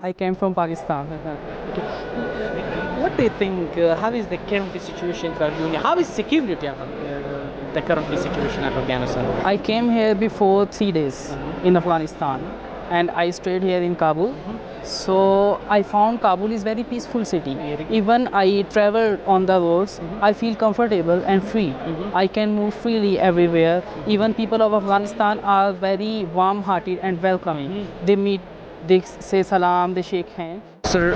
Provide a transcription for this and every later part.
I came from Pakistan. What do you think? How is the current situation for you? How is security of the current situation of Afghanistan? I came here before 3 days in Afghanistan, and I stayed here in Kabul. So I found Kabul is very peaceful city. Even I travel on the roads, I feel comfortable and free. I can move freely everywhere. Even people of Afghanistan are very warm-hearted and welcoming. They say salam, they shake hands. Sir,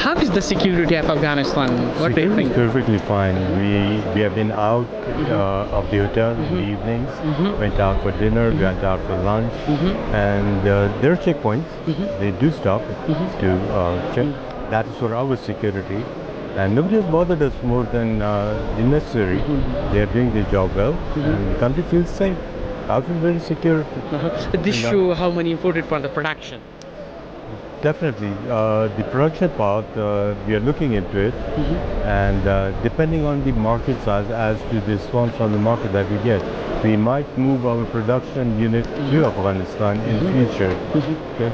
how is the security of Afghanistan? What do you think? Perfectly fine. We have been out of the hotel in the evenings, went out for dinner, went out for lunch, and there are checkpoints. They do stop to check. That is for our security. And nobody has bothered us more than the necessary. They are doing their job well, and the country feels safe. I feel very secure. This show how many important for the production. Definitely. The production part, we are looking into it, and depending on the market size as to the response from the market that we get, we might move our production unit to Afghanistan in future. Okay.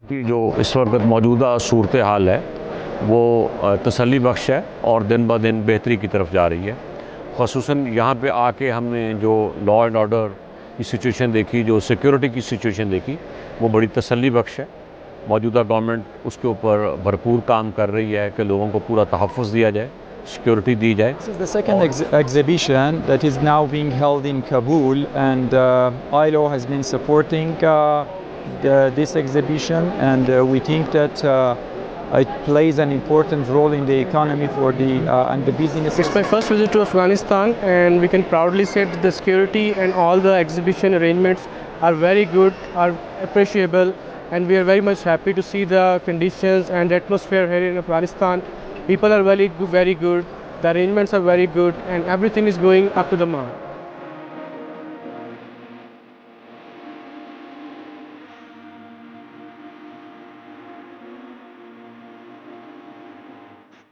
की जो इस वक्त मौजूदा सूरत हाल है वो तसल्ली बख्श है और दिन ब दिन बेहतरी की तरफ जा रही है। ख़ुसूसन यहाँ पे आके हमने जो लॉ एंड ऑर्डर की सिचुएशन देखी, जो सिक्योरिटी की सिचुएशन देखी, वो बड़ी तसल्ली बख्श है। मौजूदा गवर्नमेंट उसके ऊपर भरपूर काम कर रही है कि लोगों को पूरा तहफ़्फ़ुज़ दिया जाए, security दी जाए। This is the second exhibition that is now being held in Kabul, and ILO has been supporting this exhibition, and we think that it plays an important role in the economy for the and the business. It's my first visit to Afghanistan, and we can proudly say that the security and all the exhibition arrangements are very good, are appreciable, and we are very much happy to see the conditions and the atmosphere here in Afghanistan. People are very good, the arrangements are very good, and everything is going up to the mark.